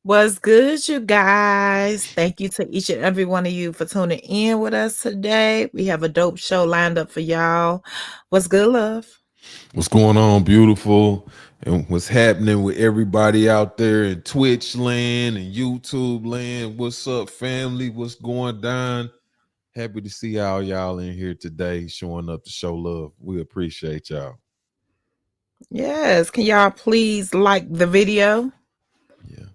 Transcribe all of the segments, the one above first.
What's good, you guys? Thank you to each and every one of you for tuning in with us today. We have a dope show lined up for y'all. What's good, love? What's going on, beautiful? And what's happening with everybody out there in Twitch land and YouTube land? What's up, family? What's going down? Happy to see all y'all in here today showing up to show love. We appreciate y'all. Yes, can y'all please like the video? Yeah.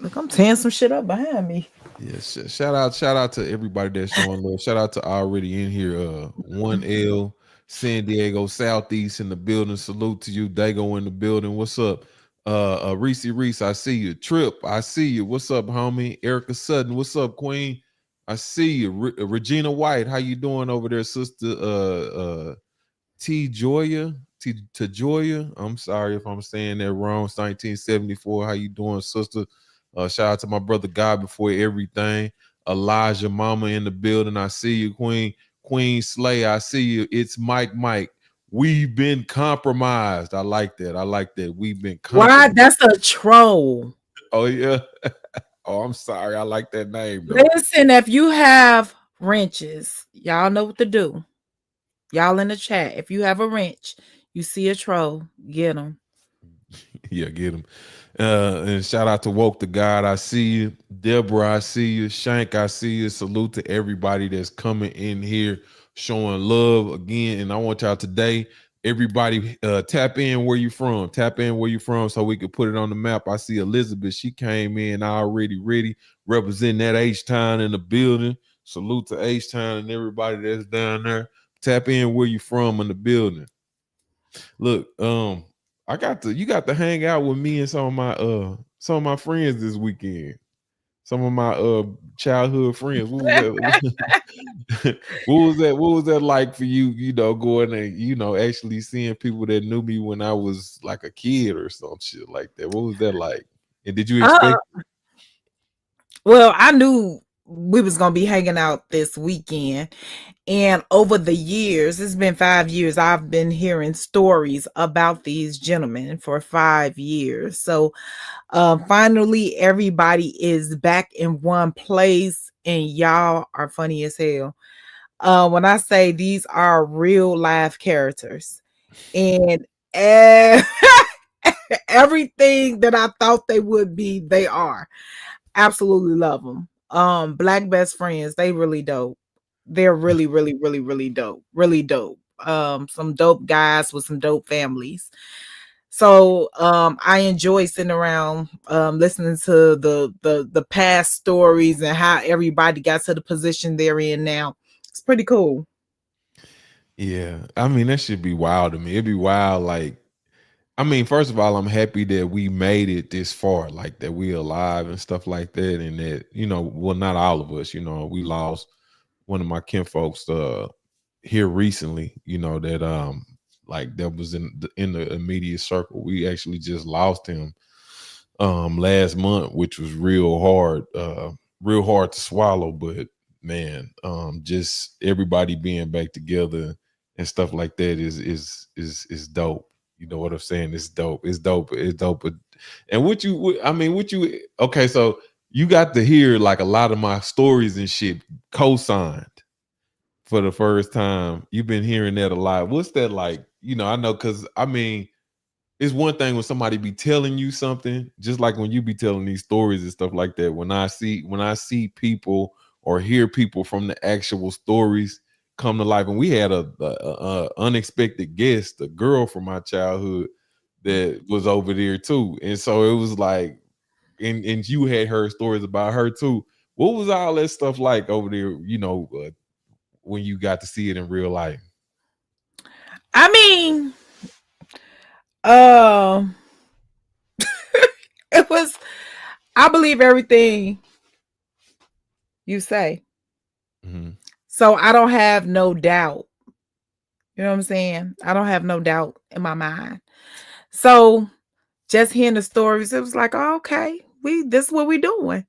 Look, I'm tearing some shit up behind me. Yeah. Shout out to everybody that's showing love. Shout out to already in here. 1L, San Diego Southeast in the building. Salute to you. Dago in the building. What's up? Reese, I see you. Trip, I see you. What's up, homie? Erica Sutton, what's up, Queen? I see you. Regina White, how you doing over there, sister? T Joya, T Joya. I'm sorry if I'm saying that wrong. It's 1974. How you doing, sister? Shout out to my brother God before everything. Elijah Mama in the building. I see you, Queen. Queen Slay, I see you. It's Mike. We've been compromised. I like that. I like that. We've been Why? compromised. That's a troll. Oh, yeah. Oh, I'm sorry. I like that name, though. Listen, if you have wrenches, y'all know what to do. Y'all in the chat, if you have a wrench, you see a troll, get them. Yeah, get him. And shout out to Woke the God. I see you. Deborah, I see you. Shank, I see you. Salute to everybody that's coming in here showing love again. And I want y'all today, everybody tap in where you from. Tap in where you from so we can put it on the map. I see Elizabeth. She came in already ready, representing that H-Town in the building. Salute to H-Town and everybody that's down there. Tap in where you from in the building. Look, you got to hang out with me and some of my friends this weekend. Some of my childhood friends. What was that? What was that like for you, going and actually seeing people that knew me when I was like a kid or some shit like that? What was that like? And did you Uh, expect well, I knew we was gonna be hanging out this weekend. And over the years, it's been 5 years, I've been hearing stories about these gentlemen for 5 years. So finally, everybody is back in one place, and y'all are funny as hell. When I say these are real life characters, and eh, everything that I thought they would be, they are. Absolutely love them. Black best friends, they really dope. They're really, really, really, really dope. Really dope. Some dope guys with some dope families. So I enjoy sitting around listening to the past stories and how everybody got to the position they're in now. It's pretty cool. Yeah, I mean that should be wild to me. It'd be wild, like I mean, first of all, I'm happy that we made it this far, like that we alive and stuff like that, and that well, not all of us, we lost one of my kinfolks here recently, that like that was in the immediate circle. We actually just lost him last month, which was real hard to swallow, but man, just everybody being back together and stuff like that is dope. You know what I'm saying? It's dope. It's dope. It's dope. And okay, so you got to hear like a lot of my stories and shit co-signed for the first time. You've been hearing that a lot. What's that like? I know, because I mean, it's one thing when somebody be telling you something, just like when you be telling these stories and stuff like that. When I see people or hear people from the actual stories come to life, and we had a unexpected guest, a girl from my childhood that was over there too, and so it was like, and you had heard stories about her too. What was all that stuff like over there? When you got to see it in real life. I mean, um, it was. I believe everything you say, Mm-hmm. so I don't have no doubt. You know what I'm saying? I don't have no doubt in my mind. So just hearing the stories, it was like, oh, okay, this is what we doing.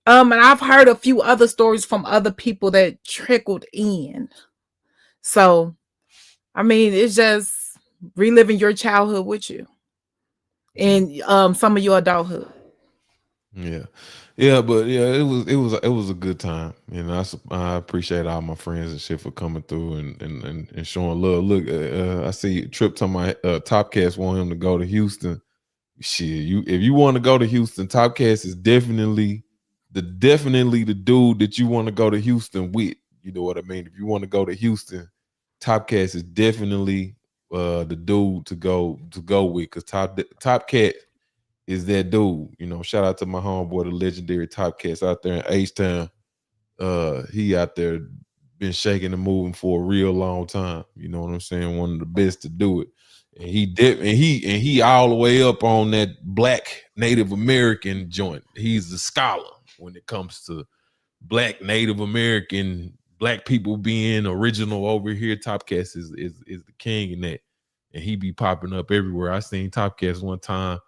And I've heard a few other stories from other people that trickled in. So I mean, it's just reliving your childhood with you and some of your adulthood. Yeah, yeah, but yeah, it was a good time, and I appreciate all my friends and shit for coming through and showing love. Look, I see Trip to my Topcast want him to go to Houston. Shit, you if you want to go to Houston, Topcast is definitely the dude that you want to go to Houston with. You know what I mean? If you want to go to Houston, Topcast is definitely the dude to go with because Topcat is that dude. You know, shout out to my homeboy, the legendary Top Cats out there in H Town. He out there been shaking and moving for a real long time. You know what I'm saying? One of the best to do it. And he did, and he all the way up on that black Native American joint. He's the scholar when it comes to black Native American black people being original over here. Top Cats is the king in that. And he be popping up everywhere. I seen Top Cats one time.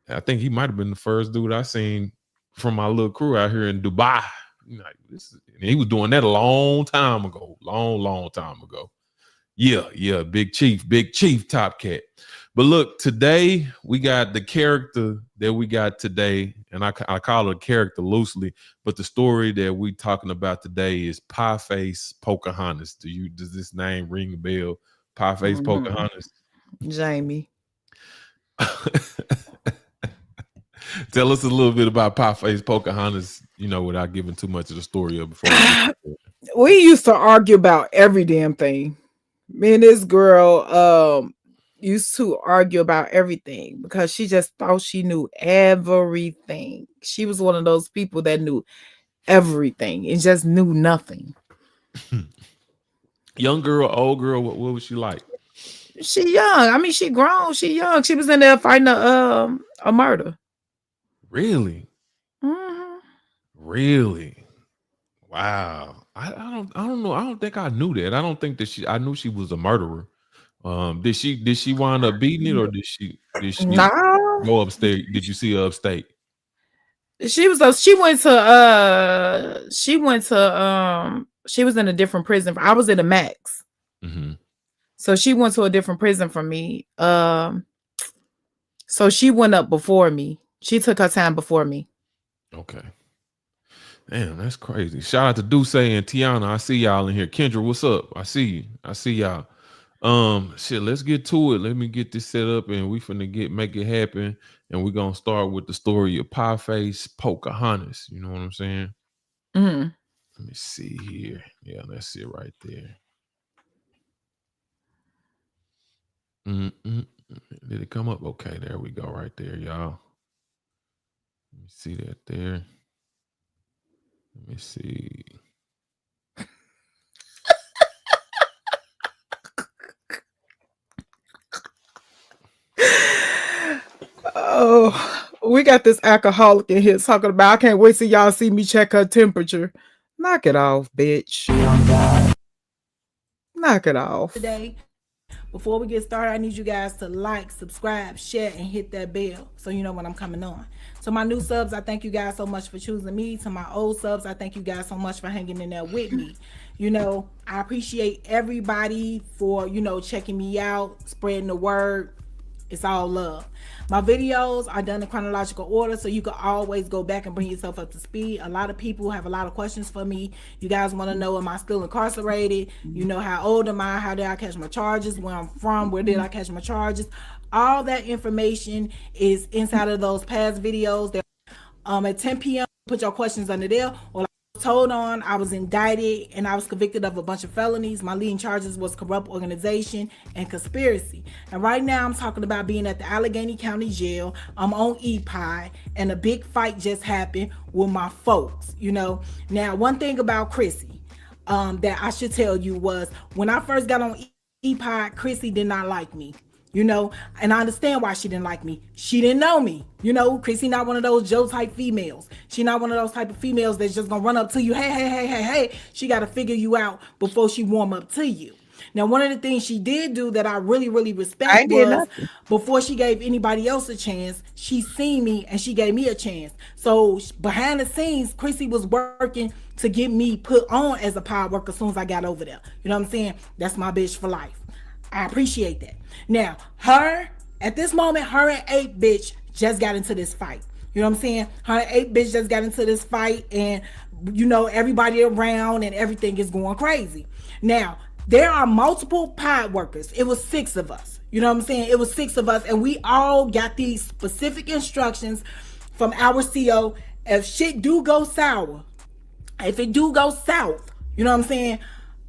I think he might have been the first dude I seen from my little crew out here in Dubai. Like and he was doing that a long time ago, long time ago. Yeah, Big Chief Top Cat. But look, today we got the character that we got today, and I call it a character loosely, but the story that we talking about today is Pie Face Pocahontas. Does this name ring a bell? Pie Face Mhm. Pocahontas. Jamie. Tell us a little bit about Pie Face Pocahontas, without giving too much of the story up before we get to it. We used to argue about every damn thing. Me and this girl used to argue about everything because she just thought she knew everything. She was one of those people that knew everything and just knew nothing. Young girl, old girl, what was she like? She young. I mean, she grown. She young. She was in there fighting a murder. Really? Mhm. Really? Wow. I don't know. I don't think I knew that. I don't think that I knew she was a murderer. Did she wind up beating it or did she No, go upstate? Did you see her upstate? she was in a different prison. I was in a max. Mm-hmm. So she went to a different prison from me. So she went up before me. She took her time before me. Okay. Damn, that's crazy. Shout out to Duce and Tiana. I see y'all in here. Kendra, what's up? I see you. I see y'all. Shit, let's get to it. Let me get this set up and we finna make it happen. And we're gonna start with the story of Pie Face Pocahontas. You know what I'm saying? Mhm. Let me see here. Yeah, that's it right there. Mm-mm. Did it come up? Okay, there we go, right there, y'all. Let me see that there. Let me see. Oh, we got this alcoholic in here talking about I can't wait till y'all see me check her temperature. Knock it off, bitch. Knock it off. Today, before we get started, I need you guys to like, subscribe, share, and hit that bell so you know when I'm coming on. To my new subs, I thank you guys so much for choosing me. To my old subs, I thank you guys so much for hanging in there with me. I appreciate everybody for, checking me out, spreading the word. It's all love. My videos are done in chronological order, so you can always go back and bring yourself up to speed. A lot of people have a lot of questions for me. You guys want to know, am I still incarcerated? How old am I? How did I catch my charges? Where I'm from? Where did I catch my charges? All that information is inside of those past videos. At 10 p.m., put your questions under there. Or told on, I was indicted and I was convicted of a bunch of felonies. My leading charges was corrupt organization and conspiracy. And right now I'm talking about being at the Allegheny County Jail. I'm on EPI and a big fight just happened with my folks. Now one thing about Chrissy that I should tell you was when I first got on EPI, Chrissy did not like me. And I understand why she didn't like me. She didn't know me. Chrissy not one of those Joe type females. She not one of those type of females that's just gonna run up to you. Hey. She got to figure you out before she warm up to you. Now, one of the things she did do that I really, really I respect ain't did was nothing. before she gave anybody else a chance, she seen me and she gave me a chance. So behind the scenes, Chrissy was working to get me put on as a power worker as soon as I got over there. You know what I'm saying? That's my bitch for life. I appreciate that. Now, at this moment, her and 8 bitch just got into this fight. You know what I'm saying? Her 8 bitch just got into this fight, and everybody around and everything is going crazy. Now, there are multiple pod workers. It was 6 of us. You know what I'm saying? It was 6 of us, and we all got these specific instructions from our CO. If shit do go sour, if it do go south, you know what I'm saying?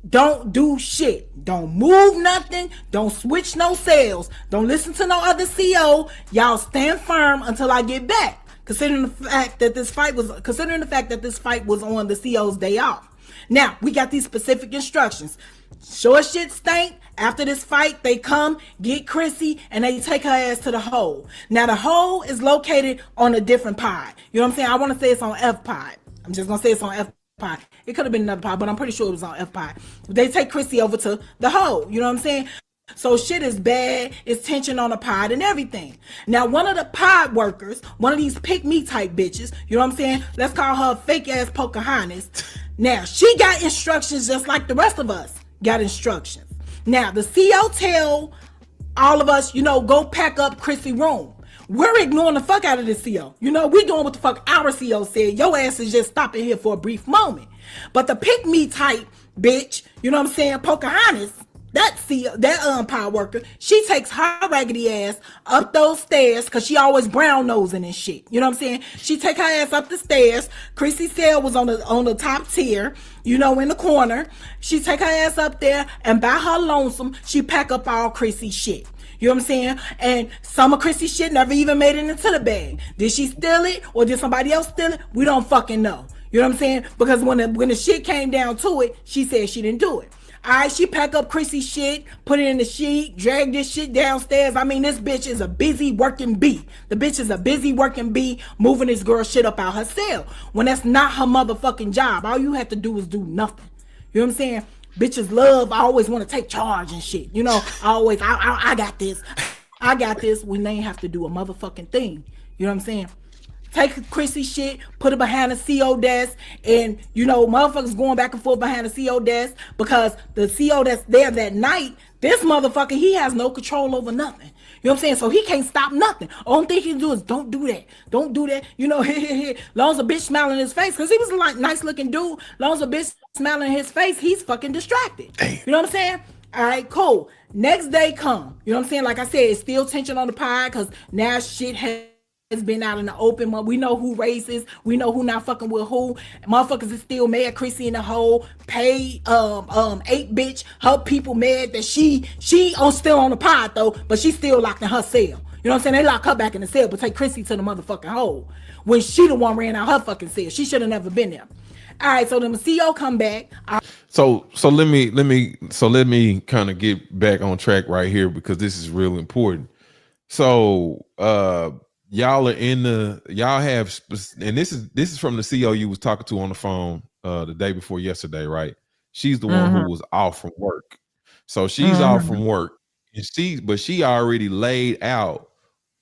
Don't do shit. Don't move nothing. Don't switch no cells. Don't listen to no other CO. Y'all stand firm until I get back. Considering the fact that this fight was on the CO's day off. Now, we got these specific instructions. Sure shit stink. After this fight, they come, get Chrissy, and they take her ass to the hole. Now, the hole is located on a different pod. You know what I'm saying? I want to say it's on F pod. I'm just going to say it's on F pod. It could have been another pod, but I'm pretty sure it was on F pod. They take Chrissy over to the hole. You know what I'm saying? So shit is bad. It's tension on the pod and everything. Now, one of the pod workers, one of these pick me type bitches, you know what I'm saying? Let's call her fake ass Pocahontas. Now, she got instructions just like the rest of us got instructions. Now, the CO tell all of us, go pack up Chrissy room. We're ignoring the fuck out of this CO. We're doing what the fuck our CO said. Your ass is just stopping here for a brief moment. But the pick me type bitch, you know what I'm saying, Pocahontas, that CO, that power worker, she takes her raggedy ass up those stairs because she always brown nosing and shit. You know what I'm saying? She take her ass up the stairs. Chrissy's cell was on the top tier, in the corner. She take her ass up there, and by her lonesome, she pack up all Chrissy's shit. You know what I'm saying? And some of Chrissy's shit never even made it into the bag. Did she steal it or did somebody else steal it? We don't fucking know. You know what I'm saying? Because when the shit came down to it, she said she didn't do it. All right, she packed up Chrissy's shit, put it in the sheet, dragged this shit downstairs. I mean, this bitch is a busy working bee. The bitch is a busy working bee moving this girl shit up out her cell when that's not her motherfucking job. All you have to do is do nothing. You know what I'm saying? Bitches love, I always want to take charge and shit. I got this. I got this when they have to do a motherfucking thing. You know what I'm saying? Take Chrissy shit, put it behind the CO desk, and motherfuckers going back and forth behind the CO desk because the CO that's there that night, this motherfucker, he has no control over nothing. You know what I'm saying? So he can't stop nothing. Only thing he can do is don't do that. Don't do that. Long as a bitch smiling in his face, because he was a nice looking dude. Long as a bitch smiling in his face, he's fucking distracted. Damn. You know what I'm saying? All right, cool. Next day come. You know what I'm saying? Like I said, it's still tension on the pod because now shit has been out in the open. We know who racist. We know who not fucking with who. Motherfuckers is still mad. Chrissy in the hole. Pay 8 bitch. Her people mad that she still on the pod though, but she still locked in her cell. You know what I'm saying? They lock her back in the cell, but take Chrissy to the motherfucking hole when she the one ran out her fucking cell. She should have never been there. All right, so the CO come back. So let me kind of get back on track right here because this is real important. So y'all have, and this is from the CO you was talking to on the phone the day before yesterday, right? She's the one who was off from work. So she's off from work, and she already laid out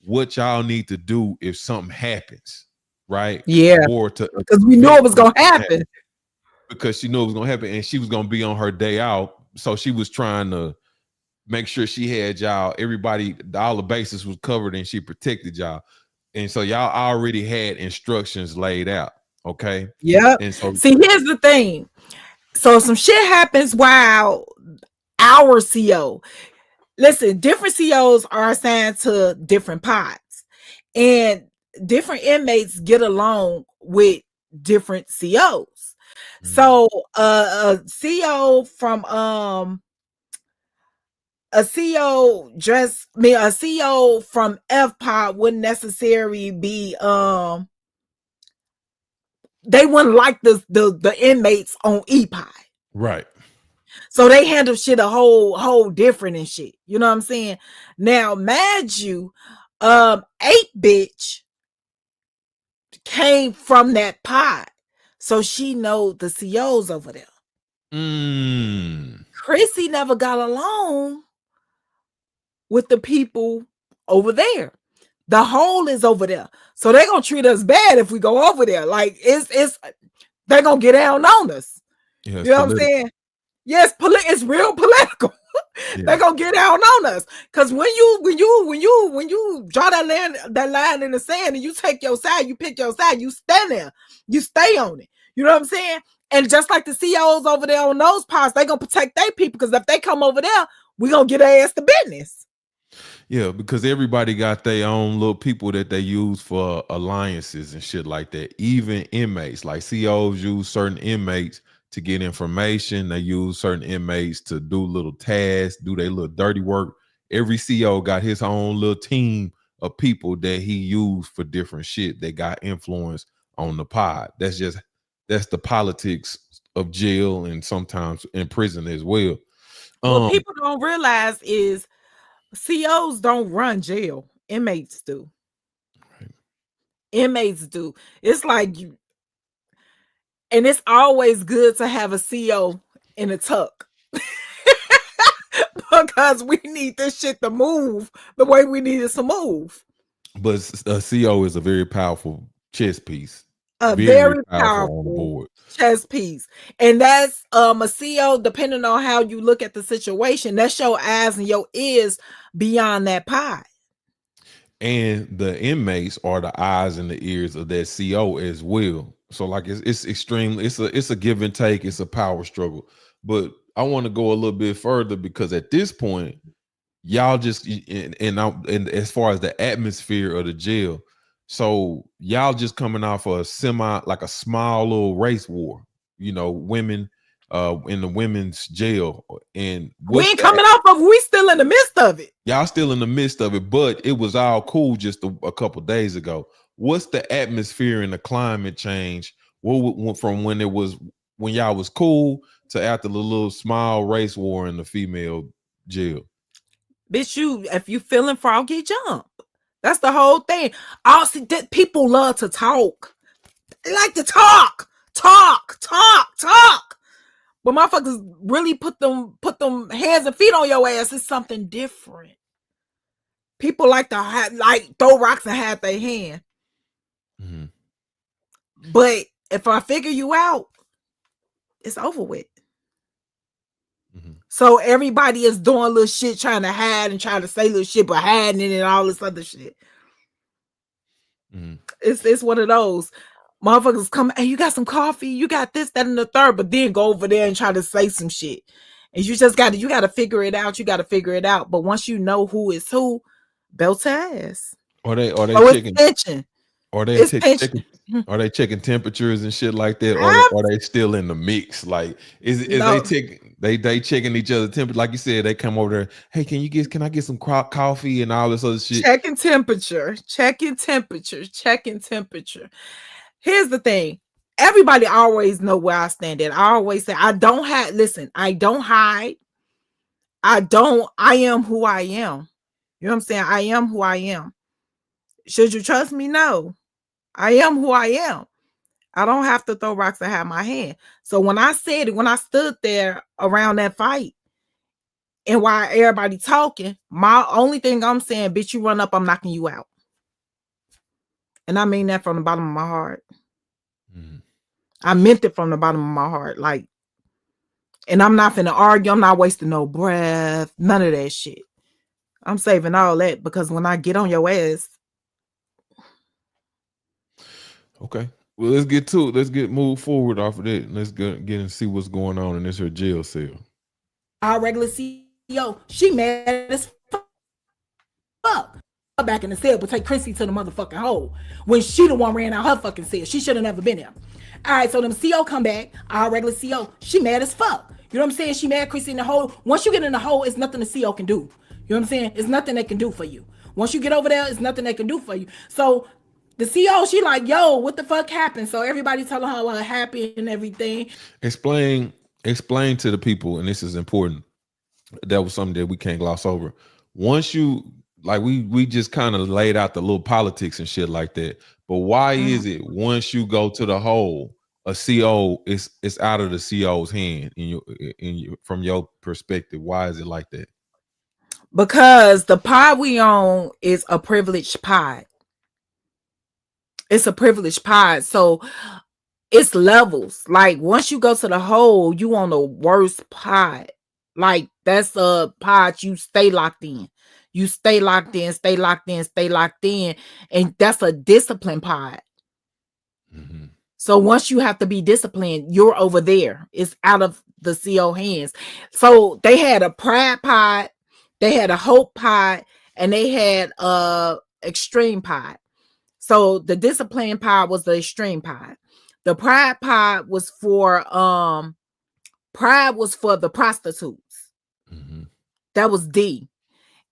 what y'all need to do if something happens, right? Yeah, because we knew it was gonna happen. Because she knew it was gonna happen, and she was gonna be on her day out, so she was trying to make sure she had y'all, everybody, all the bases was covered, and she protected y'all. And so y'all already had instructions laid out, okay? Yep. And so, see, here's the thing. So some shit happens while our CO. Listen, different COs are assigned to different pods, and different inmates get along with different COs. So a CO from a CO from F pod wouldn't necessarily be they wouldn't like the inmates on E pod. right. So they handle shit a whole different and shit. You know what I'm saying? Now, mind you, 8 bitch came from that pod. So she know the COs over there. Chrissy never got along with the people over there. The hole is over there. So they're gonna treat us bad if we go over there. Like it's they're gonna get down on us. Yeah, you know what I'm saying? Yes, it's real political. Yeah. They gonna get down on us. Cause when you draw that line in the sand and you take your side, you pick your side, you stand there, you stay on it. You know what I'm saying? And just like the CEOs over there on those parts, they gonna protect their people because if they come over there, we gonna get their ass to business. Yeah, because everybody got their own little people that they use for alliances and shit like that. Even inmates, like COs use certain inmates to get information. They use certain inmates to do little tasks, do their little dirty work. Every CO got his own little team of people that he used for different shit that got influence on the pod. That's the politics of jail and sometimes in prison as well. What Um, people don't realize is COs don't run jail. Inmates do. Inmates do. It's like you, and it's always good to have a CO in a tuck because we need this shit to move the way we need it to move. but a CO is a very powerful chess piece, A very very powerful on the powerful board. chess piece. And that's a CO, depending on how you look at the situation, that's your eyes and your ears beyond that pie. And the inmates are the eyes and the ears of that CO as well. So like it's extremely it's a give and take, it's a power struggle. But I want to go a little bit further because at this point, y'all just and as far as the atmosphere of the jail, so y'all just coming off a like a small little race war, women in the women's jail. And We what's ain't the coming off of, we still in the midst of it. y'all still in the midst of it, but it was all cool just a couple days ago. What's the atmosphere and the climate change? What went from when it was when y'all was cool to after the little small race war in the female jail? Bitch, if you feeling froggy, jump. That's the whole thing. Also, people love to talk. They like to talk. But motherfuckers really put them hands and feet on your ass. It's something different. People like to throw rocks and have their hand. Mm-hmm. But if I figure you out, it's over with. Mm-hmm. So everybody is doing little shit, trying to hide and trying to say little shit, but hiding it and all this other shit. Mm-hmm. It's one of those motherfuckers come. Hey, you got some coffee? You got this, that, and the third, but then go over there and try to say some shit. And you just got to figure it out. You got to figure it out. But once you know who is who, belt to ass. Are they It's tension. Are they It's tension. are they checking temperatures and shit like that? Or are they still in the mix? Like is No. they checking each other's temperature? Like you said, they come over there. Hey, can I get some coffee and all this other shit? Checking temperature. Here's the thing. Everybody always know where I stand at. I always say I don't hide. Listen, I don't hide. I am who I am. You know what I'm saying? I am who I am. Should you trust me? No. I am who I am. I don't have to throw rocks and have my hand. So when I said it, when I stood there around that fight, and while everybody talking, my only thing I'm saying, bitch, you run up, I'm knocking you out. And I mean that from the bottom of my heart. Mm-hmm. I meant it from the bottom of my heart. Like, and I'm not finna argue. I'm not wasting no breath. None of that shit. I'm saving all that because when I get on your ass. Okay. Well, let's get to it. Let's move forward off of that. Let's get and see what's going on in this her jail cell. Our regular CEO, she mad as fuck. Back in the cell, but take Chrissy to the motherfucking hole when she the one ran out her fucking cell. She should have never been there. All right, so them CO come back. Our regular CO, she mad as fuck. You know what I'm saying? She mad Chrissy in the hole. Once you get in the hole, it's nothing the CO can do. You know what I'm saying? It's nothing they can do for you. Once you get over there, it's nothing they can do for you. So the CO, she like, yo, what the fuck happened? So everybody telling her what happened and everything. Explain to the people, and this is important. That was something that we can't gloss over. Once you like we just kind of laid out the little politics and shit like that. But why is it once you go to the hole, a CO is out of the CO's hand from your perspective? Why is it like that? Because the pod we own is a privileged pod. It's a privileged pod. So it's levels. Like once you go to the hole, you on the worst pod. Like that's a pod you stay locked in. You stay locked in, stay locked in, stay locked in. And that's a discipline pod. Mm-hmm. So once you have to be disciplined, you're over there. It's out of the CO hands. So they had a pride pod, they had a hope pod, and they had a extreme pod. So the discipline pod was the extreme pod. The pride pod was for the prostitutes. Mm-hmm. That was D.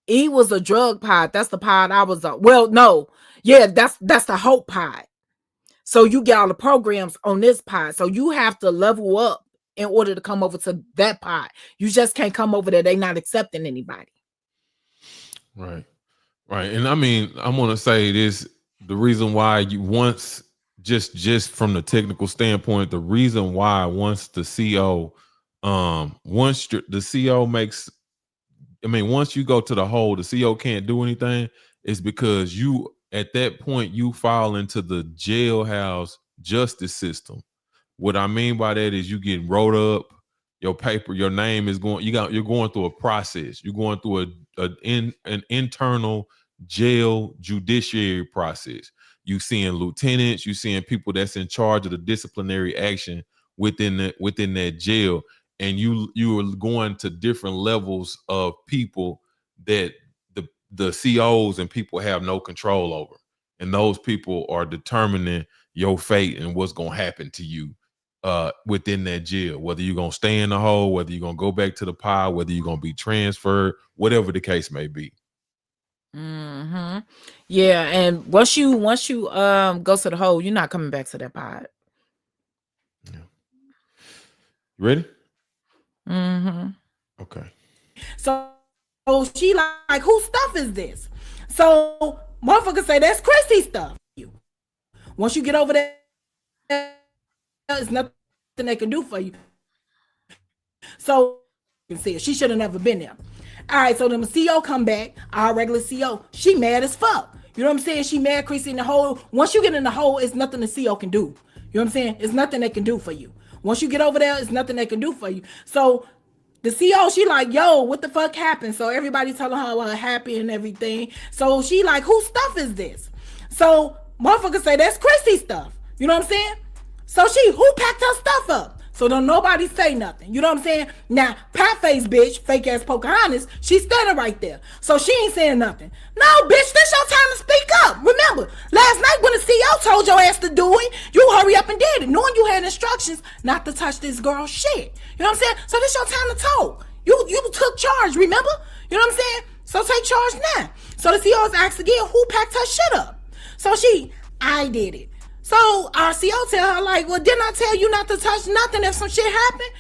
E was a drug pod. That's the pod I was on. Well, no. Yeah, that's the hope pod. So you get all the programs on this pod. So you have to level up in order to come over to that pod. You just can't come over there. They not accepting anybody. Right. Right. And I mean, I'm gonna say this, the reason why you once just from the technical standpoint, the reason why once the CO once the CO makes, I mean, once you go to the hole, the CO can't do anything, is because you at that point you fall into the jailhouse justice system. What I mean by that is you get wrote up, your paper, your name is going, you're going through a process. You're going through an internal jail judiciary process. You seeing lieutenants, you seeing people that's in charge of the disciplinary action within that jail, and you are going to different levels of people that the COs and people have no control over, and those people are determining your fate and what's going to happen to you within that jail, whether you're going to stay in the hole, whether you're going to go back to the pod, whether you're going to be transferred, whatever the case may be. Mm-hmm. Yeah, and once you go to the hole, you're not coming back to that pod. Yeah. You ready? Mm-hmm. Okay. So she like, whose stuff is this? So motherfuckers say that's Chrissy's stuff. Once you get over there, there's nothing they can do for you. So you can see it. She should have never been there. All right, so then the CO come back, our regular CO, she mad as fuck. You know what I'm saying? She mad, Chrissy, in the hole. Once you get in the hole, it's nothing the CO can do. You know what I'm saying? It's nothing they can do for you. Once you get over there, it's nothing they can do for you. So the CO, she like, yo, what the fuck happened? So everybody telling her what happy and everything. So she like, whose stuff is this? So motherfuckers say that's Chrissy's stuff. You know what I'm saying? So who packed her stuff up? So don't nobody say nothing. You know what I'm saying? Now, pat face bitch, fake ass Pocahontas, she's standing right there. So she ain't saying nothing. No, bitch, this your time to speak up. Remember, last night when the CEO told your ass to do it, you hurry up and did it, knowing you had instructions not to touch this girl's shit. You know what I'm saying? So this your time to talk. You took charge, remember? You know what I'm saying? So take charge now. So the CEO's asked again, who packed her shit up? So I did it. So our CO tell her like, well, didn't I tell you not to touch nothing if some shit happened?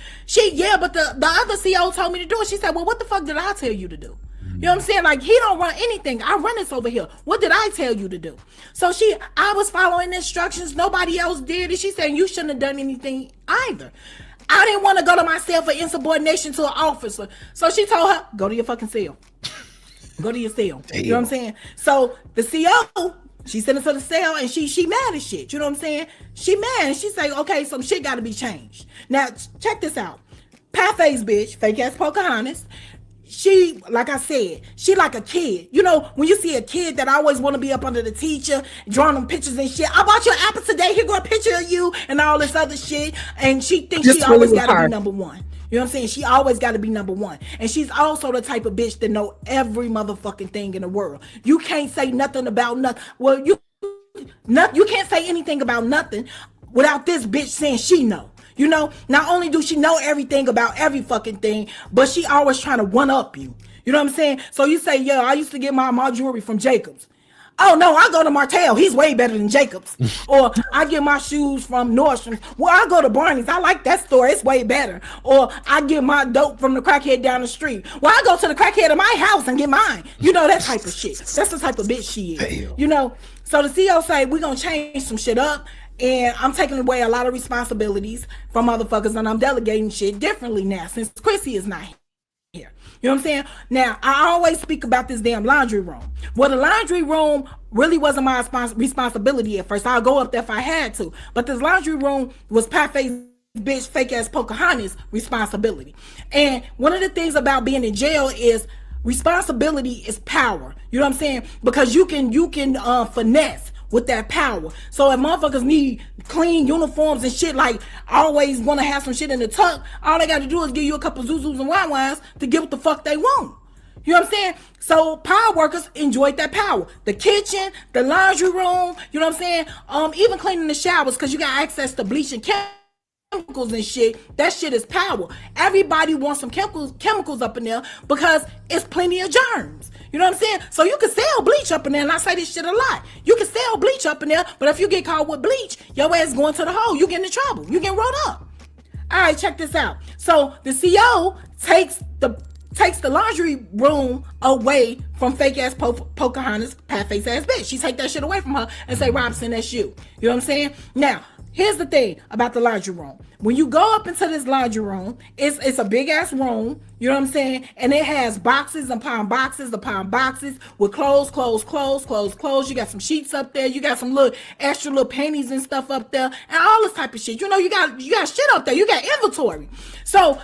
Yeah, but the other CO told me to do it. She said, well, what the fuck did I tell you to do? You know what I'm saying? Like, he don't run anything. I run this over here. What did I tell you to do? So I was following instructions. Nobody else did it. She said, you shouldn't have done anything either. I didn't want to go to my cell for insubordination to an officer. So she told her, go to your fucking cell. Go to your cell. Damn. You know what I'm saying? So the CO, she sent it to the cell and she mad as shit. You know what I'm saying? She mad and she say, okay, some shit got to be changed. Now, check this out. Pat face bitch, fake ass Pocahontas. She, like I said, she like a kid. You know, when you see a kid that always want to be up under the teacher, drawing them pictures and shit. I bought you an apple today. Here go a picture of you and all this other shit. And she thinks she always got to be number one. You know what I'm saying? She always got to be number one. And she's also the type of bitch that know every motherfucking thing in the world. You can't say nothing about nothing. Well, you can't say anything about nothing without this bitch saying she know. You know, not only do she know everything about every fucking thing, but she always trying to one up you. You know what I'm saying? So you say, yeah, I used to get my jewelry from Jacobs. Oh no, I go to Martell. He's way better than Jacobs. Or I get my shoes from Nordstrom's. Well, I go to Barney's. I like that store. It's way better. Or I get my dope from the crackhead down the street. Well, I go to the crackhead at my house and get mine. You know, that type of shit. That's the type of bitch she is. Damn. You know, so the CEO say, we're going to change some shit up. And I'm taking away a lot of responsibilities from motherfuckers, and I'm delegating shit differently now since Chrissy is not here. You know what I'm saying? Now, I always speak about this damn laundry room. Well, the laundry room really wasn't my responsibility at first. I'll go up there if I had to. But this laundry room was Pat Face bitch, fake ass Pocahontas responsibility. And one of the things about being in jail is responsibility is power. You know what I'm saying? Because you can finesse with that power. So if motherfuckers need clean uniforms and shit, like always want to have some shit in the tuck, all they got to do is give you a couple Zuzus and Wine-Wines to get what the fuck they want. You know what I'm saying? So power workers enjoyed that power. The kitchen, the laundry room, you know what I'm saying? Even cleaning the showers, because you got access to bleach and chemicals and shit. That shit is power. Everybody wants some chemicals up in there because it's plenty of germs. You know what I'm saying? So you can sell bleach up in there, and I say this shit a lot. You can sell bleach up in there, but if you get caught with bleach, your ass going to the hole. You get in trouble. You get rolled up. All right, check this out. So the CO takes the laundry room away from fake ass Pocahontas, pat face ass bitch. She take that shit away from her and say, Robinson, that's you. You know what I'm saying? Now, here's the thing about the laundry room. When you go up into this laundry room, it's a big ass room, you know what I'm saying? And it has boxes upon boxes with clothes. You got some sheets up there. You got some little extra little panties and stuff up there and all this type of shit. You know, you got shit up there. You got inventory. So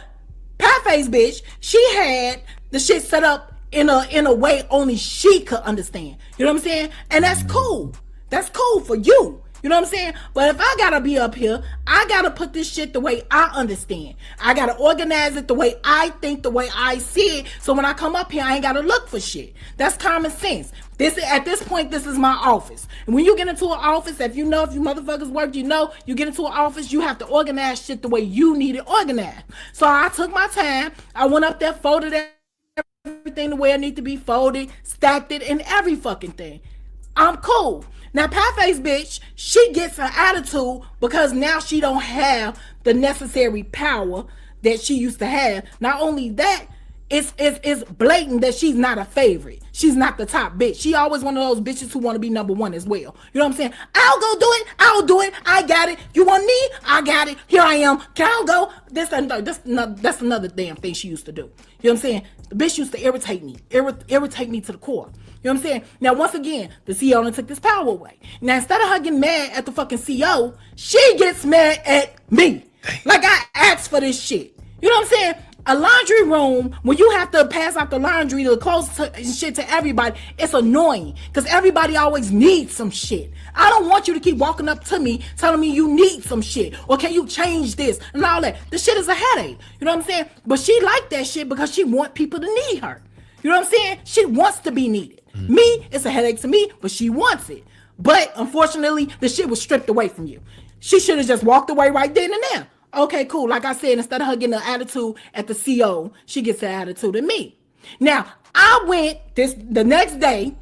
Patface bitch, she had the shit set up in a way only she could understand. You know what I'm saying? And that's cool. That's cool for you. You know what I'm saying? But if I gotta be up here, I gotta put this shit the way I understand. I gotta organize it the way I think, the way I see it. So when I come up here, I ain't gotta look for shit. That's common sense. At this point, this is my office. And when you get into an office, if you motherfuckers work, you get into an office, you have to organize shit the way you need it organized. So I took my time. I went up there, folded everything the way it need to be folded, stacked it, and every fucking thing. I'm cool. Now, Patface bitch, she gets an attitude because now she don't have the necessary power that she used to have. Not only that, it's blatant that she's not a favorite. She's not the top bitch. She always one of those bitches who want to be number one as well. You know what I'm saying? I'll go do it. I'll do it. I got it. You want me? I got it. Here I am. Can I go? That's another damn thing she used to do. You know what I'm saying? The bitch used to irritate me. Irritate me to the core. You know what I'm saying? Now, once again, the CEO done took this power away. Now, instead of her getting mad at the fucking CEO, she gets mad at me. Like I asked for this shit. You know what I'm saying? A laundry room, when you have to pass out the laundry, the clothes and shit to everybody, it's annoying because everybody always needs some shit. I don't want you to keep walking up to me telling me you need some shit or can you change this and all that. The shit is a headache. You know what I'm saying? But she like that shit because she want people to need her. You know what I'm saying? She wants to be needed. Me, it's a headache to me, but she wants it. But unfortunately, the shit was stripped away from you. She should have just walked away right then and there. Okay, cool. Like I said, instead of her getting an attitude at the CO, she gets an attitude at me. Now, I went the next day,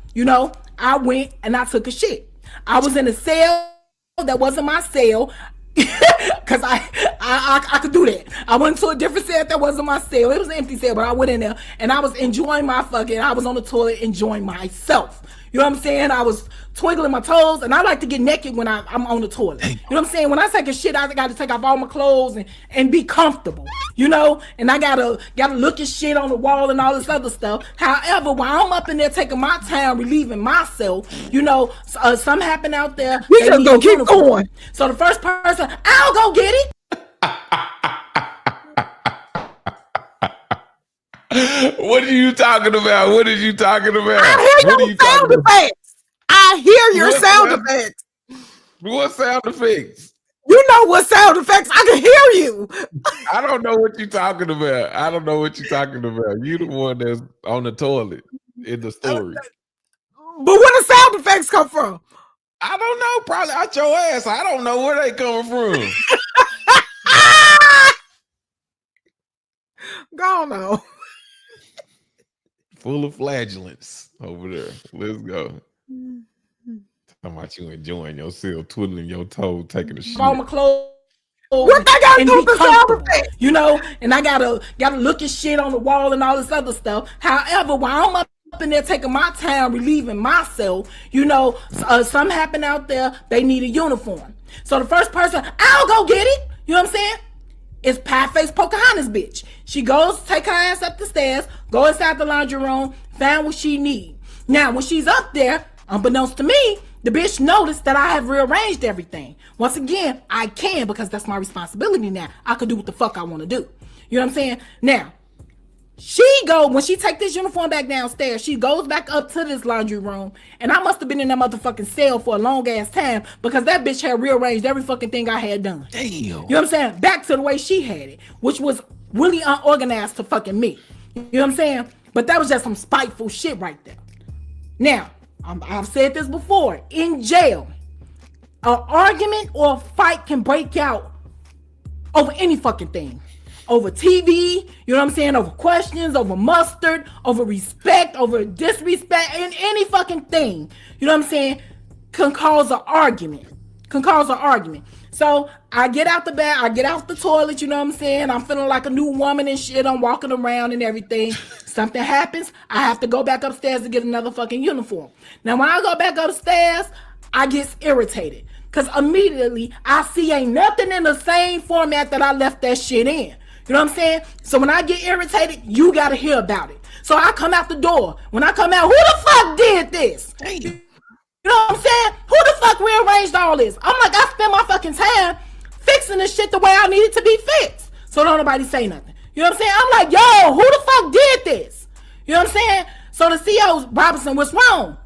I went and I took a shit. I was in a cell that wasn't my cell. Because I could do that. I went to a different cell that wasn't my cell. It was an empty cell, but I went in there and I was enjoying I was on the toilet enjoying myself. You know what I'm saying? I was twinkling my toes, and I like to get naked when I'm on the toilet. You know what I'm saying? When I take a shit, I got to take off all my clothes and be comfortable, and I gotta look at shit on the wall and all this other stuff. However, while I'm up in there taking my time, relieving myself, something happened out there. We just gonna keep going. So the first person, I'll go get it. What are you talking about? What are you talking about? I hear your sound effects. I hear your sound effects. What sound effects? You know what sound effects? I can hear you. I don't know what you're talking about. I don't know what you're talking about. You the one that's on the toilet in the story. But where the sound effects come from? I don't know. Probably out your ass. I don't know where they coming from. Go on. Full of flagellants over there. Let's go. Talking about you enjoying yourself, twiddling your toes, taking a shit. All my clothes. What they gotta do with the sound effects? And I gotta look at shit on the wall and all this other stuff. However, while I'm up in there taking my time, relieving myself, something happened out there. They need a uniform. So the first person, I'll go get it. You know what I'm saying? It's Pie-Face Pocahontas bitch. She goes, take her ass up the stairs, go inside the laundry room, find what she need. Now, when she's up there, unbeknownst to me, The bitch noticed that I have rearranged everything. Once again, I can because that's my responsibility now. I can do what the fuck I want to do. You know what I'm saying? Now, when she take this uniform back downstairs, she goes back up to this laundry room, and I must have been in that motherfucking cell for a long ass time because that bitch had rearranged every fucking thing I had done. Damn. You know what I'm saying? Back to the way she had it, which was really unorganized to fucking me. You know what I'm saying? But that was just some spiteful shit right there. Now, I've said this before. In jail, an argument or a fight can break out over any fucking thing. Over TV, you know what I'm saying? Over questions, over mustard, over respect, over disrespect, and any fucking thing, you know what I'm saying, can cause an argument. So I get out the bed, I get out the toilet, you know what I'm saying? I'm feeling like a new woman and shit. I'm walking around and everything. Something happens, I have to go back upstairs to get another fucking uniform. Now, when I go back upstairs, I get irritated. Because immediately, I see ain't nothing in the same format that I left that shit in. You know what I'm saying? So when I get irritated, you got to hear about it. So I come out the door. When I come out, who the fuck did this? Damn. You know what I'm saying? Who the fuck rearranged all this? I'm like, I spent my fucking time fixing this shit the way I need it to be fixed. So don't nobody say nothing. You know what I'm saying? I'm like, yo, who the fuck did this? You know what I'm saying? So the CEO, Robinson, what's wrong?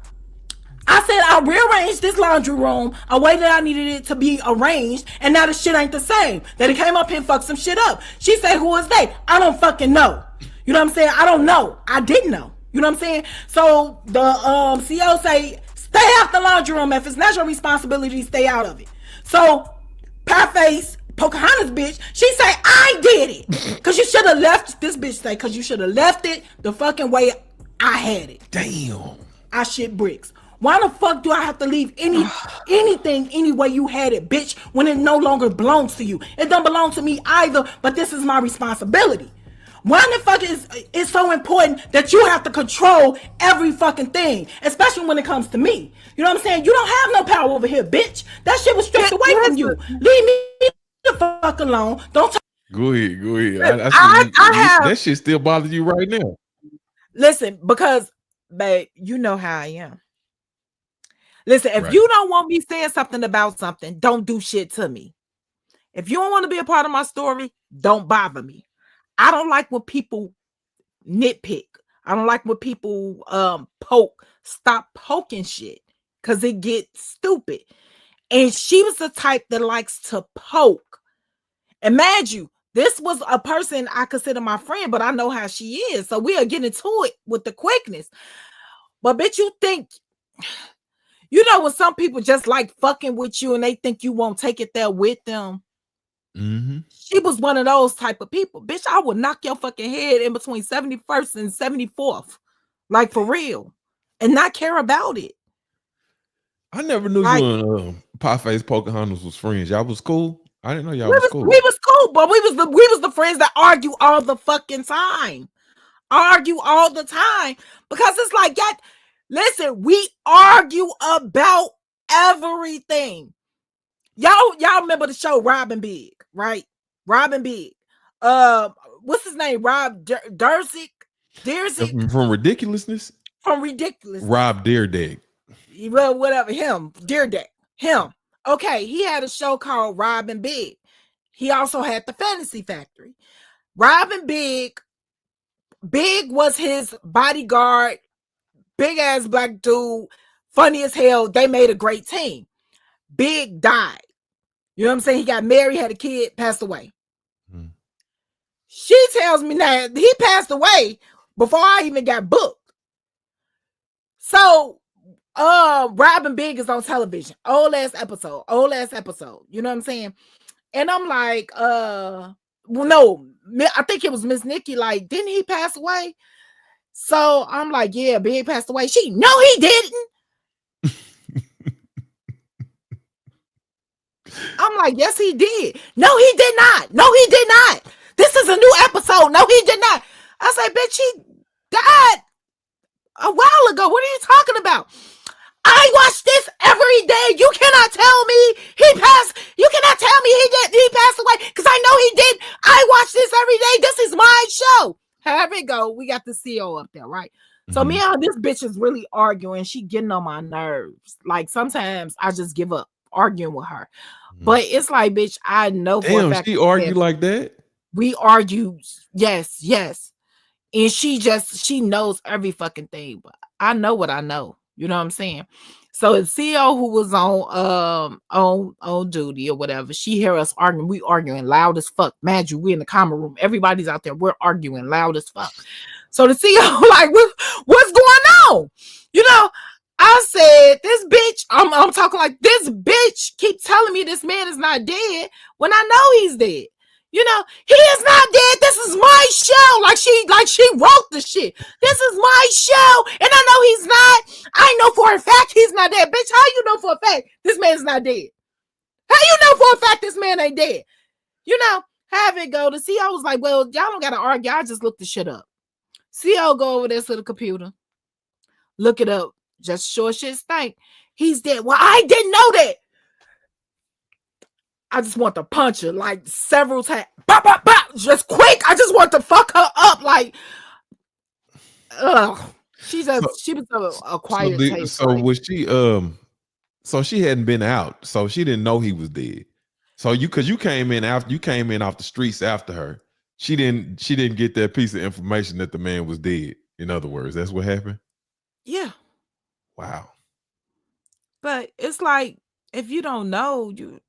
I said I rearranged this laundry room a way that I needed it to be arranged, and now the shit ain't the same. That it came up here and fucked some shit up. She said, who is they? I don't fucking know. You know what I'm saying? I don't know. I didn't know. You know what I'm saying? So the CEO say, stay out the laundry room. If it's not your responsibility, stay out of it. So Pieface, Pocahontas bitch, she say, I did it. Because you should have left, this bitch say, because you should have left it the fucking way I had it. Damn. I shit bricks. Why the fuck do I have to leave anything any way you had it, bitch, when it no longer belongs to you? It don't belong to me either, but this is my responsibility. Why the fuck is it so important that you have to control every fucking thing, especially when it comes to me? You know what I'm saying? You don't have no power over here, bitch. That shit was stripped away from you. Leave me the fuck alone. Don't talk. Go ahead. I have that shit still bothers you right now. Listen, because babe, you know how I am. Listen, if Right. you don't want me saying something about something, don't do shit to me. If you don't want to be a part of my story, don't bother me. I don't like when people nitpick. I don't like when people poke. Stop poking shit because it gets stupid. And she was the type that likes to poke. And mind you, this was a person I consider my friend, but I know how she is. So we'll get into it with the quickness. But bitch, you think... You know when some people just like fucking with you and they think you won't take it there with them? Mm-hmm. She was one of those type of people. Bitch, I would knock your fucking head in between 71st and 74th. Like, for real. And not care about it. I never knew Like, you and Pieface Pocahontas was friends. Y'all was cool? I didn't know y'all was cool. We was cool, but we was the friends that argue all the fucking time. Argue all the time. Because it's like, listen, we argue about everything. Y'all remember the show Robin Big, right? Robin Big. What's his name? Rob Dersick? From Ridiculousness? From Ridiculous. Rob Deerdeck. Well, whatever. Him. Deerdeck. Him. Okay, he had a show called Robin Big. He also had the Fantasy Factory. Robin Big was his bodyguard. Big ass black dude, funny as hell. They made a great team. Big died. You know what I'm saying? He got married, had a kid, passed away. She tells me now he passed away before I even got booked. So Robin Big is on television. Old ass episode. You know what I'm saying? And I'm like, well, no, I think it was Miss Nikki. Like, didn't he pass away? So I'm like, yeah, Big passed away. She, no, he didn't. I'm like, yes, he did. No, he did not. No, he did not. This is a new episode. No, he did not. I say, bitch, he died a while ago. What are you talking about? I watch this every day. You cannot tell me he passed. You cannot tell me he passed away because I know he did. I watch this every day. This is my show. However it go, we got the CEO up there, right? So me Mhm. and this bitch is really arguing. She getting on my nerves. Like sometimes I just give up arguing with her. Mhm. But it's like, bitch, I know for a Damn, fact she that argue like that? we argue. Yes, yes. And she knows every fucking thing, but I know what I know. You know what I'm saying? So the CEO who was on duty or whatever, she hear us arguing. We arguing loud as fuck. Mad you, we in the common room. Everybody's out there. We're arguing loud as fuck. So the CEO like, what's going on? You know, I said, this bitch, I'm talking like this bitch keep telling me this man is not dead when I know he's dead. You know, he is not dead. This is my show. Like she wrote the shit. This is my show. And I know he's not. I know for a fact he's not dead. Bitch, how you know for a fact this man's not dead? How you know for a fact this man ain't dead? You know, have it go. The CEO was like, well, y'all don't gotta argue. I just looked the shit up. CEO go over there to the computer. Look it up. Just sure shit stink. He's dead. Well, I didn't know that. I just want to punch her like several times. Bop, bop, bop. Just quick. I just want to fuck her up. Like, ugh. She So was a quiet taste. so Like, was she so she hadn't been out, so she didn't know he was dead. So you came in off the streets after her. She didn't get that piece of information that the man was dead. In other words, that's what happened. yeah. Wow. But it's like, if you don't know, you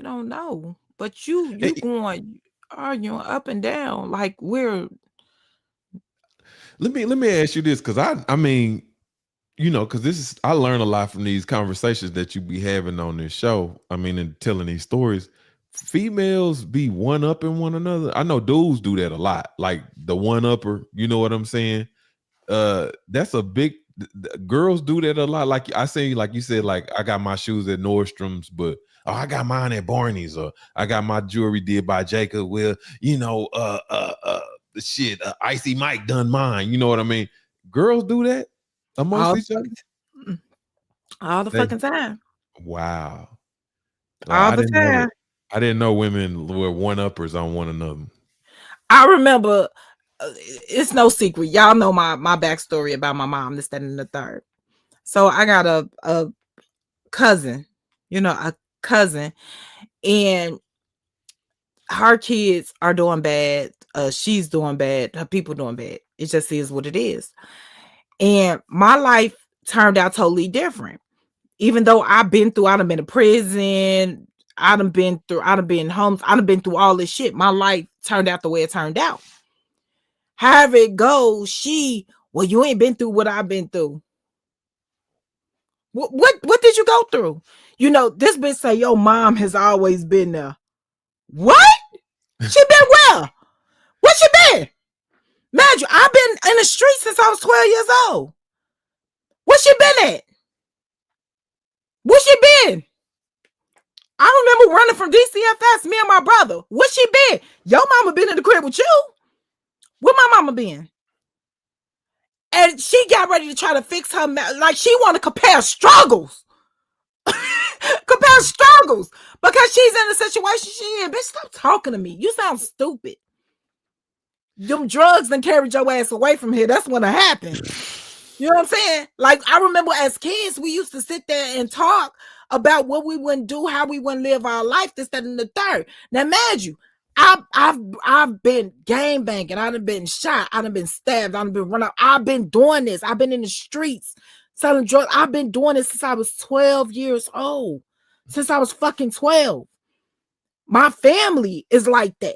don't know. But you Hey, going arguing up and down like we're let me ask you this, because I mean, because I learn a lot from these conversations that you be having on this show. I mean, and telling these stories. Females be one upping one another. I know dudes do that a lot, like the one upper. You know what I'm saying? That's a big. Girls do that a lot. Like I say, like you said, like I got my shoes at Nordstrom's, but I got mine at Barney's, or I got my jewelry did by Jacob. Well, the shit, Icy Mike done mine. You know what I mean? Girls do that amongst all each other. all the They fucking time. wow. All I the didn't know that. time. I didn't know women were one uppers on one another. I remember, it's no secret. Y'all know my backstory about my mom, this, that, and the third. So I got a cousin, a cousin, and her kids are doing bad. She's doing bad. Her people doing bad. It just is what it is. And my life turned out totally different. Even though I've been in a prison, I done been homes, I done been through all this shit. My life turned out the way it turned out. However it goes, well, you ain't been through what I've been through. What did you go through? This bitch say your mom has always been there. What? She been where? Where she been? Imagine, I've been in the street since I was 12 years old. Where she been at? Where she been? I remember running from DCFS, me and my brother. Where she been? Your mama been in the crib with you? Where my mama been? And she got ready to try to fix her, like she want to compare struggles. Compare struggles. Because she's in the situation she in. Bitch, stop talking to me. You sound stupid. Them drugs done carried your ass away from here. That's what happened. You know what I'm saying? Like, I remember as kids, we used to sit there and talk about what we wouldn't do, how we wouldn't live our life, this, that, and the third. Now, imagine you, I've been gang banging, I done been shot, I done been stabbed, I done been run out. I've been doing this. I've been in the streets selling drugs. I've been doing this since I was 12 years old. Since I was fucking 12. My family is like that.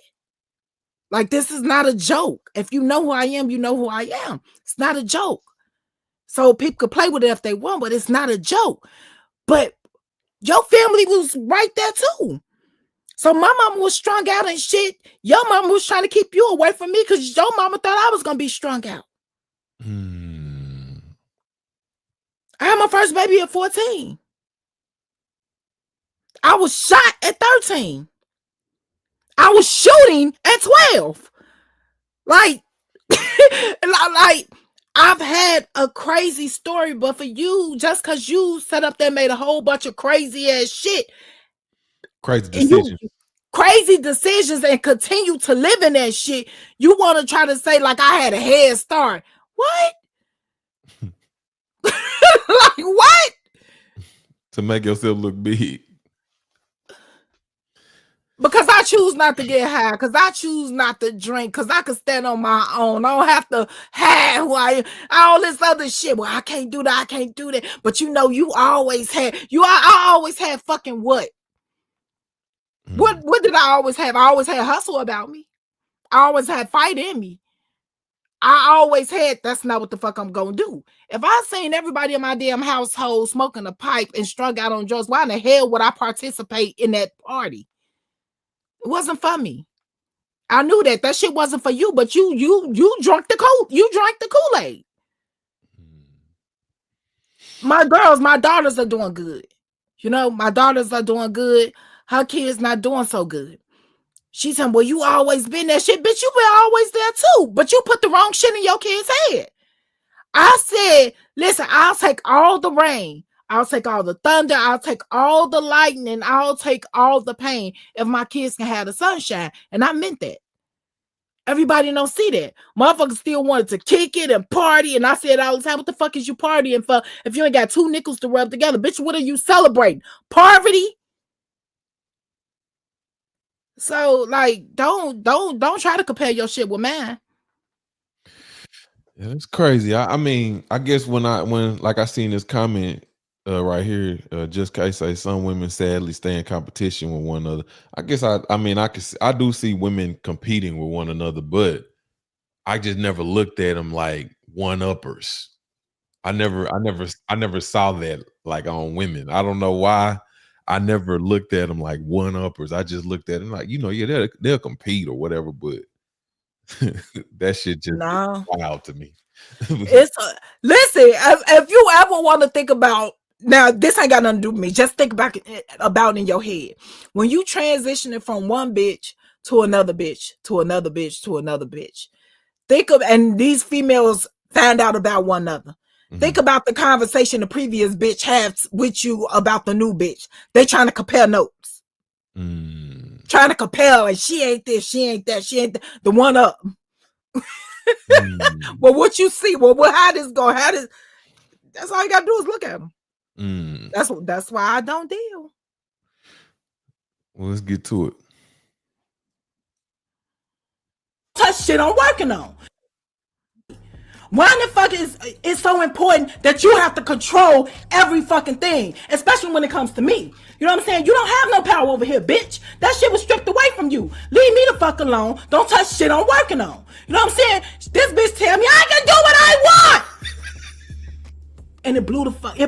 Like, this is not a joke. If you know who I am, you know who I am. It's not a joke. So people could play with it if they want, but it's not a joke. But your family was right there too. So my mama was strung out and shit. Your mama was trying to keep you away from me because your mama thought I was going to be strung out. I had my first baby at 14. I was shot at 13. I was shooting at 12. Like, I've had a crazy story, but for you, just because you set up there, made a whole bunch of crazy ass shit. Crazy decisions. Crazy decisions and continue to live in that shit. You want to try to say like I had a head start. What? Like, what? To make yourself look big. Because I choose not to get high, because I choose not to drink, because I can stand on my own. I don't have to have who I am. All this other shit. Well, I can't do that. I can't do that. But you know, I always had fucking what? What did I always have? I always had hustle about me. I always had fight in me. I always had, that's not what the fuck I'm gonna do. If I seen everybody in my damn household smoking a pipe and strung out on drugs, why in the hell would I participate in that party? It wasn't for me. I knew that shit wasn't for you, but you drank the Kool-Aid. My daughters are doing good. You know, my daughters are doing good. Her kids not doing so good. She's saying, well, you always been that shit. Bitch, you been always there too. But you put the wrong shit in your kid's head. I said, listen, I'll take all the rain. I'll take all the thunder. I'll take all the lightning. I'll take all the pain if my kids can have the sunshine. And I meant that. Everybody don't see that. Motherfuckers still wanted to kick it and party. And I said all the time, what the fuck is you partying for if you ain't got two nickels to rub together? Bitch, what are you celebrating? Poverty? So, like, don't try to compare your shit with mine. Yeah, it's crazy. I mean, I guess when like I seen this comment right here, just case say some women sadly stay in competition with one another. I guess I do see women competing with one another, but I just never looked at them like one-uppers. I never saw that like on women. I don't know why. I never looked at them like one-uppers. I just looked at them like, you know, yeah, they'll compete or whatever, but that shit just wild to me. Listen, if you ever want to think about, now this ain't got nothing to do with me, just think about in your head. When you transition it from one bitch to another bitch, to another bitch, to another bitch, think of, and these females find out about one another. Think about the conversation the previous bitch had with you about the new bitch. They trying to compare notes. Trying to compare, and she ain't this, she ain't that, she ain't the one up. Well, what you see, well, how this go? That's all you gotta do is look at them. That's why I don't deal. Well, let's get to it. Touch shit I'm working on. Why the fuck is it so important that you have to control every fucking thing, especially when it comes to me? You know what I'm saying? You don't have no power over here, bitch. That shit was stripped away from you. Leave me the fuck alone. Don't touch shit I'm working on. You know what I'm saying? This bitch tell me I can do what I want, and it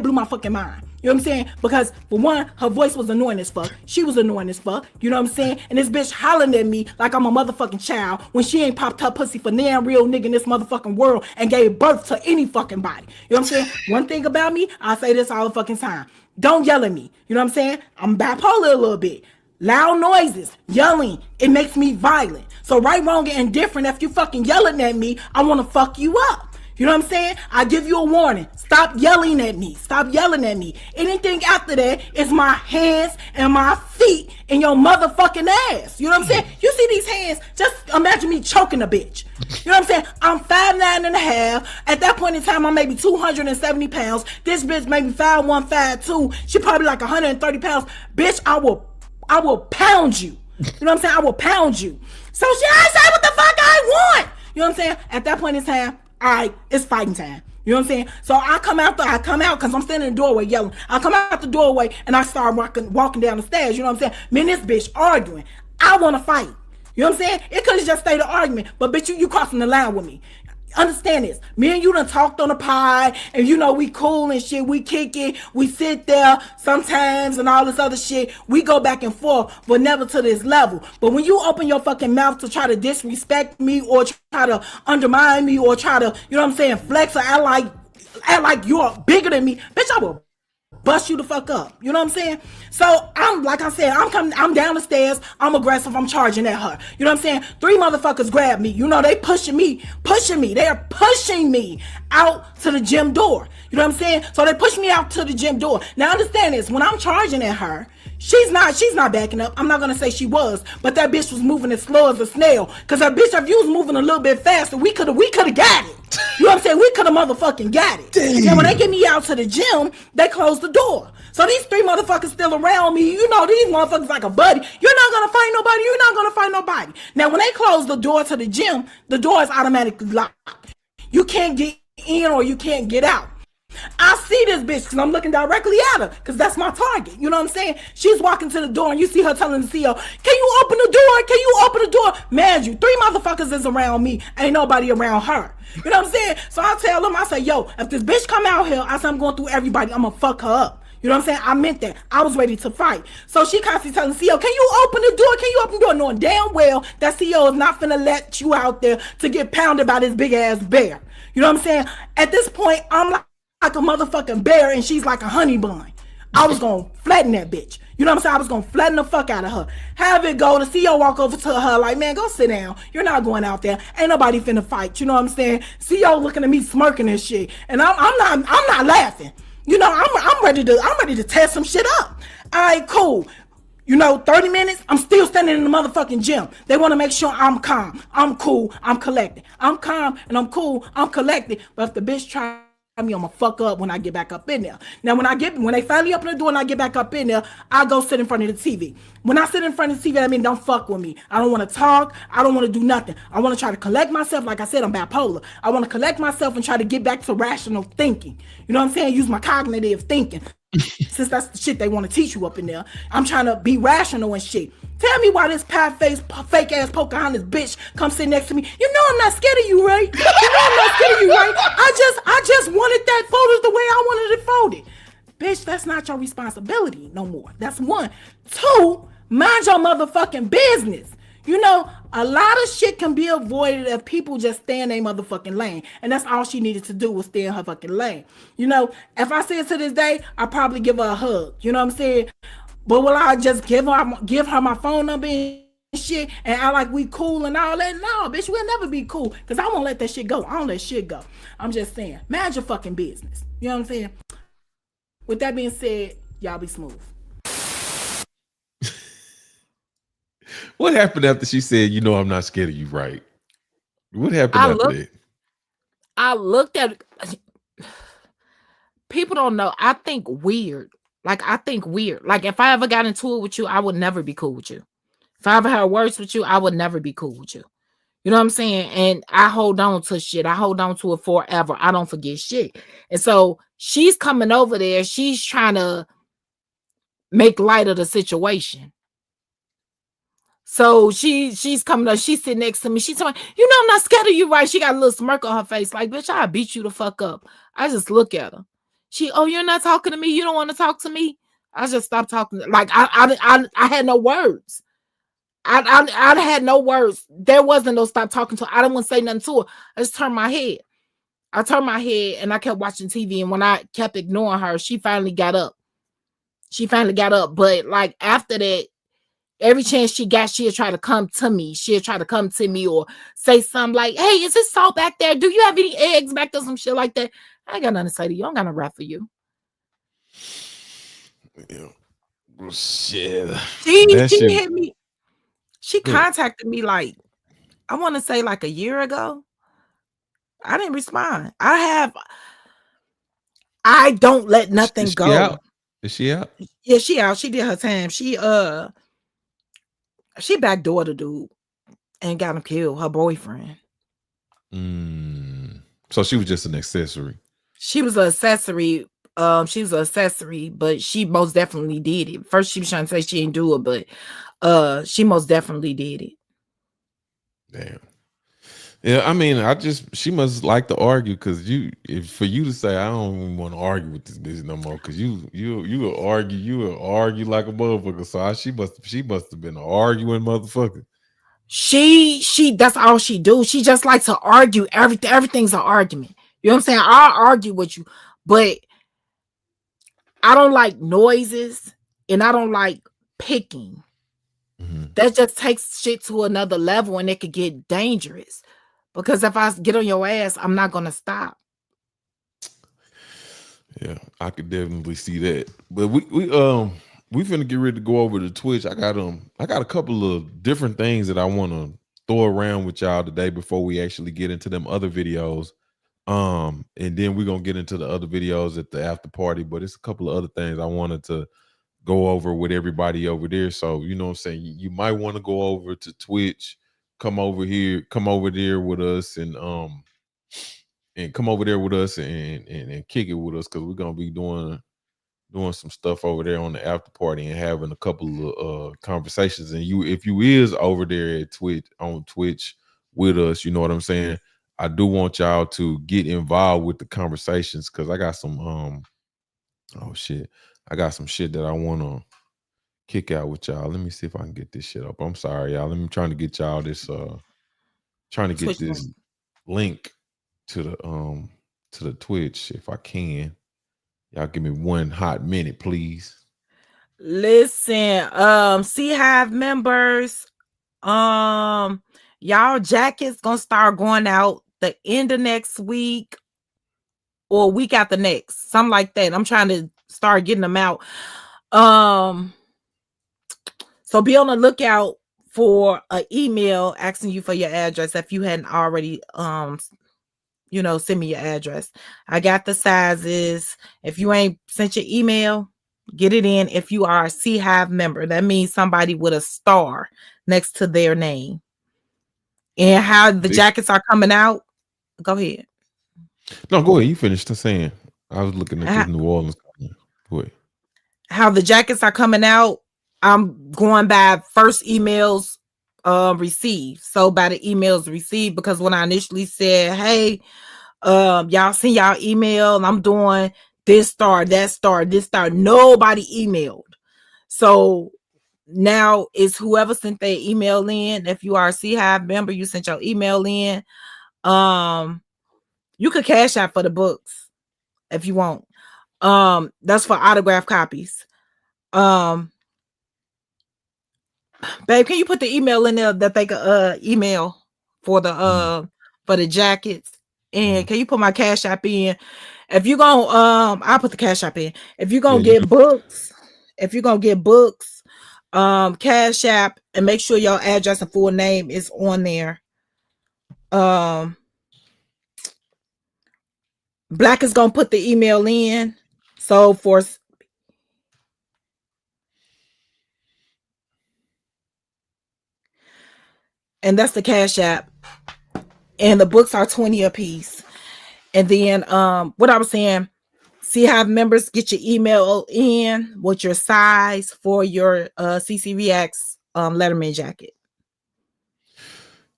blew my fucking mind. You know what I'm saying? Because for one, her voice was annoying as fuck. She was annoying as fuck. You know what I'm saying? And this bitch hollering at me like I'm a motherfucking child when she ain't popped her pussy for damn real nigga in this motherfucking world and gave birth to any fucking body. You know what I'm saying? One thing about me, I say this all the fucking time. Don't yell at me. You know what I'm saying? I'm bipolar a little bit. Loud noises, yelling, it makes me violent. So right, wrong, and indifferent, if you fucking yelling at me, I want to fuck you up. You know what I'm saying? I give you a warning. Stop yelling at me. Stop yelling at me. Anything after that is my hands and my feet in your motherfucking ass. You know what I'm saying? You see these hands? Just imagine me choking a bitch. You know what I'm saying? I'm 5'9.5". At that point in time, I'm maybe 270 pounds. This bitch maybe 5'1", 5'2". She probably like 130 pounds. Bitch, I will pound you. You know what I'm saying? I will pound you. So I say what the fuck I want. You know what I'm saying? At that point in time, all right, it's fighting time. You know what I'm saying? So I come out because I'm standing in the doorway yelling. I come out the doorway and I start walking down the stairs. You know what I'm saying? Me and this bitch arguing. I want to fight. You know what I'm saying? It could have just stayed an argument, but bitch, you crossing the line with me. Understand this. Me and you done talked on the pod, and you know we cool and shit. We kick it. We sit there sometimes and all this other shit. We go back and forth, but never to this level. But when you open your fucking mouth to try to disrespect me or try to undermine me or try to, you know what I'm saying, flex or act like you're bigger than me, bitch, I will bust you the fuck up. You know what I'm saying? So I'm like I said, I'm down the stairs, I'm aggressive, I'm charging at her. You know what I'm saying? 3 motherfuckers grab me. You know, they pushing me. They're pushing me out to the gym door. You know what I'm saying? So they push me out to the gym door. Now understand this, when I'm charging at her, she's not backing up. I'm not gonna say she was, but that bitch was moving as slow as a snail. Cause that bitch, if you was moving a little bit faster, we could have got it. You know what I'm saying? We could have motherfucking got it. Now when they get me out to the gym, they close the door. So these 3 motherfuckers still around me. You know, these motherfuckers like a buddy. You're not gonna fight nobody. You're not gonna fight nobody. Now when they close the door to the gym, the door is automatically locked. You can't get in or you can't get out. I see this bitch because I'm looking directly at her because that's my target. You know what I'm saying? She's walking to the door and you see her telling the CEO, can you open the door? Can you open the door? Man, you 3 motherfuckers is around me. Ain't nobody around her. You know what I'm saying? So I tell them, I say, yo, if this bitch come out here, I say I'm going through everybody. I'm gonna fuck her up. You know what I'm saying? I meant that. I was ready to fight. So she constantly telling the CEO, can you open the door? Can you open the door? Knowing damn well that CEO is not finna let you out there to get pounded by this big ass bear. You know what I'm saying? At this point, I'm like a motherfucking bear and she's like a honey bun. I was gonna flatten that bitch. You know what I'm saying? I was gonna flatten the fuck out of her. Have it go. The CEO walk over to her like, man, go sit down. You're not going out there. Ain't nobody finna fight. You know what I'm saying? CEO looking at me smirking and shit, and I'm not laughing. You know, I'm ready to tear some shit up. All right, cool. You know, 30 minutes, I'm still standing in the motherfucking gym. They want to make sure I'm calm, I'm cool, I'm collected. I'm calm and I'm cool, I'm collected. But if the bitch try me, I'm gonna fuck up when I get back up in there. Now, when they finally open the door and I get back up in there, I go sit in front of the TV. When I sit in front of the TV, I mean, don't fuck with me. I don't want to talk. I don't want to do nothing. I want to try to collect myself. Like I said, I'm bipolar. I want to collect myself and try to get back to rational thinking. You know what I'm saying? Use my cognitive thinking. Since that's the shit they want to teach you up in there. I'm trying to be rational and shit. Tell me why this pie-faced, fake-ass Pocahontas bitch come sit next to me. You know I'm not scared of you, right? You know I'm not scared of you, right? I just wanted that folded the way I wanted it folded. Bitch, that's not your responsibility no more. That's 1. 2, mind your motherfucking business. You know, a lot of shit can be avoided if people just stay in their motherfucking lane. And that's all she needed to do was stay in her fucking lane. You know, if I see it to this day, I'll probably give her a hug. You know what I'm saying? But will I just give her my phone number and shit and act like we cool and all that? No, bitch, we'll never be cool. Because I won't let that shit go. I don't let shit go. I'm just saying, mind your fucking business. You know what I'm saying? With that being said, y'all be smooth. What happened after she said, you know, I'm not scared of you, right? What happened after that? I looked at people don't know. I think weird. Like if I ever got into it with you, I would never be cool with you. If I ever had words with you, I would never be cool with you. You know what I'm saying? And I hold on to shit. I hold on to it forever. I don't forget shit. And so she's coming over there. She's trying to make light of the situation. So she's coming up. She's sitting next to me. She's talking, you know, I'm not scared of you, right? She got a little smirk on her face. Like, bitch, I'll beat you the fuck up. I just look at her. Oh, you're not talking to me. You don't want to talk to me. I just stopped talking. Like, I had no words. I had no words. There wasn't no stop talking to her. I didn't want to say nothing to her. I just turned my head. I turned my head and I kept watching TV. And when I kept ignoring her, she finally got up. But like after that, every chance she got, she'll try to come to me. Or say something like, hey, is this salt back there? Do you have any eggs back there? Some shit like that. I ain't got nothing to say to you. I don't got no rap for you. Yeah. Well, shit. She hit me. She contacted me like, I want to say like a year ago. I didn't respond. I don't let nothing go. Out? Is she out? Yeah, she out. She did her time. She backdoored the dude and got him killed, her boyfriend. So she was just an accessory. She was an accessory. But she most definitely did it. First, she was trying to say she didn't do it, but she most definitely did it. Damn. Yeah, I mean, she must like to argue because for you to say I don't even want to argue with this bitch no more because you will argue like a motherfucker. So she must have been an arguing motherfucker. She that's all she do. She just likes to argue. Everything's an argument. You know what I'm saying? I'll argue with you, but I don't like noises and I don't like picking. That just takes shit to another level and it could get dangerous. Because if I get on your ass, I'm not gonna stop. Yeah, I could definitely see that. But we finna get ready to go over to Twitch. I got a couple of different things that I want to throw around with y'all today before we actually get into them other videos. And then we're gonna get into the other videos at the after party. But it's a couple of other things I wanted to go over with everybody over there. So you know what I'm saying, you might want to go over to Twitch, come over here, come over there with us, and come over there with us and kick it with us, because we're gonna be doing some stuff over there on the after party and having a couple of conversations. And you, if you is over there at Twitch with us, you know what I'm saying, I do want y'all to get involved with the conversations, because I got some oh shit, I got some shit that I want to kick out with y'all. Let me see if I can get this shit up. I'm sorry, y'all. Let me trying to get y'all this trying to get Twitch this link. link to the Twitch if I can. Y'all give me one hot minute, please. Listen, Sea Hive members, y'all jackets gonna start going out the end of next week or week after next, something like that. I'm trying to start getting them out. So be on the lookout for an email asking you for your address if you hadn't already send me your address. I got the sizes. If you ain't sent your email, get it in. If you are a Sea Hive member, that means somebody with a star next to their name. And how the jackets are coming out, go ahead. No, go ahead. You finished saying. I was looking at this How, New Orleans. Go ahead. how the jackets are coming out, I'm going by first emails received. So by the emails received, because when I initially said, hey, y'all send y'all email and I'm doing this star, that star, this star, nobody emailed. So now it's whoever sent their email in. If you are a Sea Hive member, you sent your email in. You could cash out for the books if you want. That's for autograph copies. Babe, can you put the email in there that they could email for the jackets? And can you put my cash app in? If you gonna I'll put the cash app in. If you're Yeah, gonna get books, cash app, and make sure your address and full name is on there. Black is gonna put the email in. So and that's the cash app. And the books are 20 a piece. And then what I was saying, Sea Hive members, get your email in with your size for your CC Reacts Letterman jacket.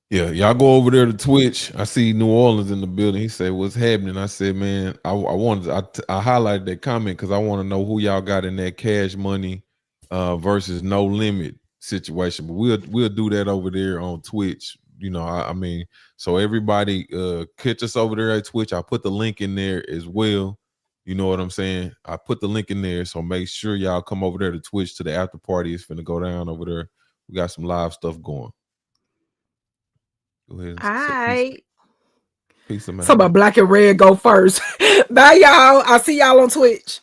yeah. Y'all go over there to Twitch. I see New Orleans in the building. He said, "What's happening?" I said, "Man, I wanted. I highlighted that comment because I want to know who y'all got in that cash money versus no limit situation. But we'll do that over there on Twitch. You know, I mean, so everybody catch us over there at Twitch. I put the link in there as well. You know what I'm saying? I put the link in there, so make sure y'all come over there to Twitch to the after party. It's finna go down over there. We got some live stuff going. Go ahead and All say right. peace them So out, my man. black and red go first. Bye, y'all. I'll see y'all on Twitch.